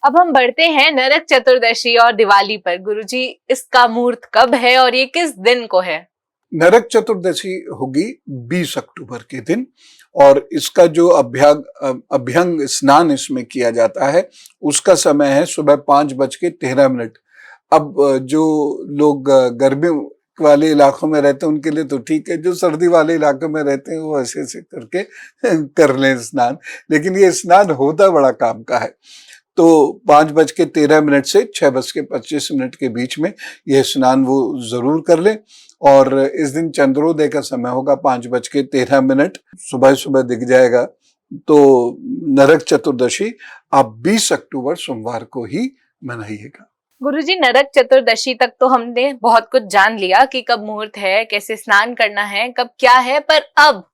अब हम बढ़ते हैं नरक चतुर्दशी और दिवाली पर। गुरुजी, इसका मुहूर्त कब है और ये किस दिन को है? नरक चतुर्दशी होगी 20 अक्टूबर के दिन और इसका जो अभ्यंग स्नान इसमें किया जाता है उसका समय है सुबह 5:13। अब जो लोग गर्मी वाले इलाकों में रहते हैं उनके लिए तो ठीक है, जो सर्दी वाले इलाकों में रहते हैं वो ऐसे ऐसे करके कर लें स्नान, लेकिन ये स्नान होता बड़ा काम का है। तो 5:13 से 6:25 के बीच में यह स्नान वो जरूर कर लें। और इस दिन चंद्रोदय का समय होगा 5:13, सुबह सुबह दिख जाएगा। तो नरक चतुर्दशी आप 20 अक्टूबर सोमवार को ही मनाइएगा। गुरुजी, नरक चतुर्दशी तक तो हमने बहुत कुछ जान लिया कि कब मुहूर्त है, कैसे स्नान करना है, कब क्या है, पर अब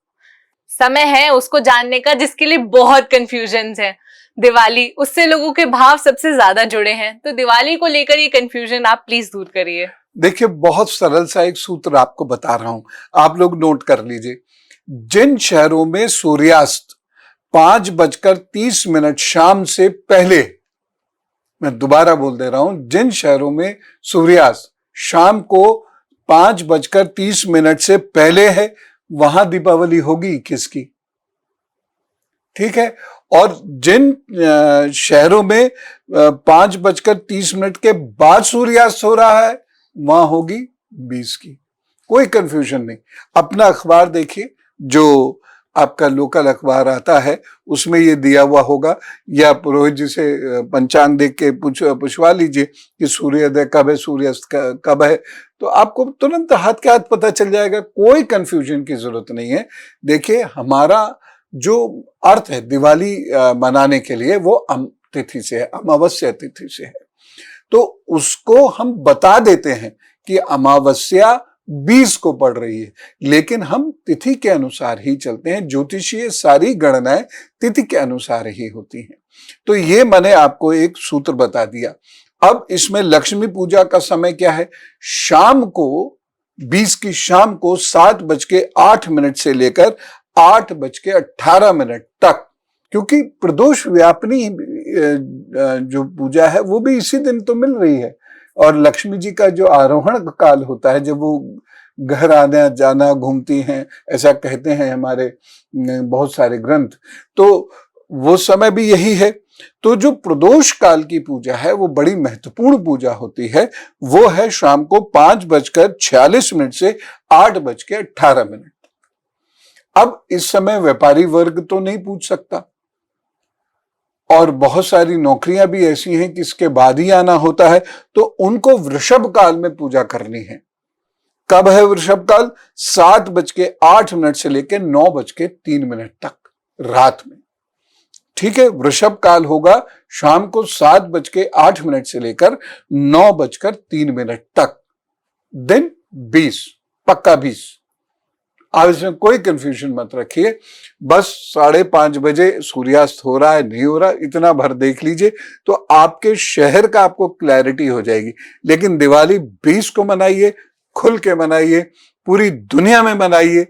समय है उसको जानने का जिसके लिए बहुत कंफ्यूजन है। दिवाली, उससे लोगों के भाव सबसे ज्यादा जुड़े हैं, तो दिवाली को लेकर ये कंफ्यूजन आप प्लीज दूर करिए। देखिए, बहुत सरल सा एक सूत्र आपको बता रहा हूं, आप लोग नोट कर लीजिए। जिन शहरों में सूर्यास्त 5:30 शाम से पहले, मैं दोबारा बोल दे रहा हूं, जिन शहरों में सूर्यास्त शाम को 5:30 से पहले है वहां दीपावली होगी 21 की, ठीक है। और जिन शहरों में 5:30 के बाद सूर्यास्त हो रहा है वहां होगी 20 की। कोई कंफ्यूजन नहीं। अपना अखबार देखिए, जो आपका लोकल अखबार आता है उसमें ये दिया हुआ होगा, या पुरोहित जी से पंचांग देख के पूछवा लीजिए कि सूर्योदय कब है, सूर्यास्त कब है, तो आपको तुरंत हाथ के हाथ पता चल जाएगा। कोई कंफ्यूजन की जरूरत नहीं है। देखिए, हमारा जो अर्थ है दिवाली मनाने के लिए वो तिथि से है, अमावस्या तिथि से है। तो उसको हम बता देते हैं कि अमावस्या 20 को पड़ रही है, लेकिन हम तिथि के अनुसार ही चलते हैं। ज्योतिषीय सारी गणनाएं तिथि के अनुसार ही होती हैं। तो ये मैंने आपको एक सूत्र बता दिया। अब इसमें लक्ष्मी पूजा का समय क्या है? शाम को 20 की शाम को 7:08 से लेकर 8:18 तक, क्योंकि प्रदोष व्यापिनी जो पूजा है वो भी इसी दिन तो मिल रही है। और लक्ष्मी जी का जो आरोहण काल होता है, जब वो घर आना जाना घूमती हैं, ऐसा कहते हैं हमारे बहुत सारे ग्रंथ, तो वो समय भी यही है। तो जो प्रदोष काल की पूजा है वो बड़ी महत्वपूर्ण पूजा होती है। वो है शाम को 5:46 से 8:18। अब इस समय व्यापारी वर्ग तो नहीं पूछ सकता, और बहुत सारी नौकरियां भी ऐसी हैं कि इसके बाद ही आना होता है, तो उनको वृषभ काल में पूजा करनी है। कब है वृषभ काल? 7:08 से लेकर 9:03 तक रात में, ठीक है। वृषभ काल होगा शाम को 7:08 से लेकर 9:03 तक, दिन 20, पक्का 20। अब इसमें कोई कंफ्यूजन मत रखिए। बस 5:30 बजे सूर्यास्त हो रहा है नहीं हो रहा, इतना भर देख लीजिए तो आपके शहर का आपको क्लैरिटी हो जाएगी। लेकिन दिवाली 20 को मनाइए, खुल के मनाइए, पूरी दुनिया में मनाइए।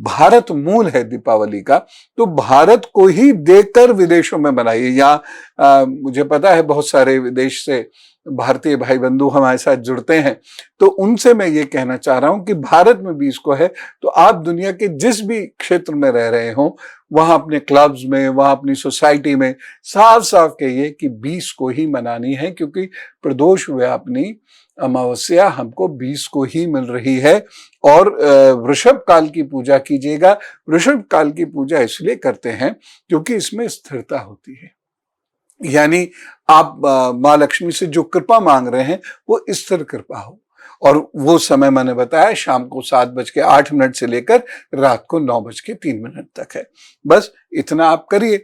भारत मूल है दीपावली का, तो भारत को ही देखकर विदेशों में मनाइए। यहाँ मुझे पता है बहुत सारे विदेश से भारतीय भाई बंधु हमारे साथ जुड़ते हैं, तो उनसे मैं ये कहना चाह रहा हूं कि भारत में 20 को है, तो आप दुनिया के जिस भी क्षेत्र में रह रहे हो वहां अपने क्लब्स में, वहां अपनी सोसाइटी में साफ साफ कहिए कि 20 को ही मनानी है, क्योंकि प्रदोष व्यापिनी अमावस्या हमको 20 को ही मिल रही है। और वृषभ काल की पूजा कीजिएगा। वृषभ काल की पूजा इसलिए करते हैं क्योंकि इसमें स्थिरता होती है, यानी आप माँ लक्ष्मी से जो कृपा मांग रहे हैं वो स्थिर कृपा हो। और वो समय मैंने बताया शाम को 7:08 से लेकर रात को 9:03 तक है। बस इतना आप करिए,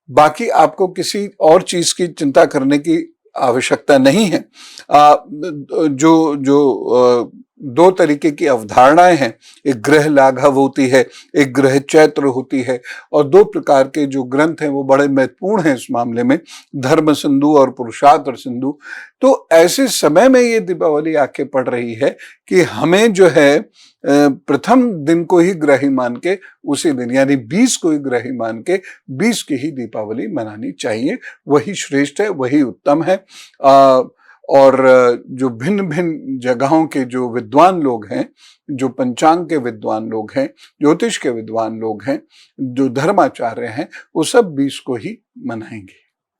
बाकी आपको किसी और चीज की चिंता करने की आवश्यकता नहीं है। जो जो दो तरीके की अवधारणाएं हैं, एक ग्रह लाघव होती है, एक ग्रह चैत्र होती है, और दो प्रकार के जो ग्रंथ हैं वो बड़े महत्वपूर्ण हैं इस मामले में, धर्म सिंधु और पुरुषार्थ सिंधु। तो ऐसे समय में ये दीपावली आके पड़ रही है कि हमें जो है प्रथम दिन को ही ग्रही मान के, उसी दिन यानी 20 को ही ग्रही मान के 20 की ही दीपावली मनानी चाहिए। वही श्रेष्ठ है, वही उत्तम है। और जो भिन्न भिन्न जगहों के जो विद्वान लोग हैं, जो पंचांग के विद्वान लोग हैं, ज्योतिष के विद्वान लोग हैं, जो धर्माचार्य हैं, वो सब 20 को ही मनाएंगे।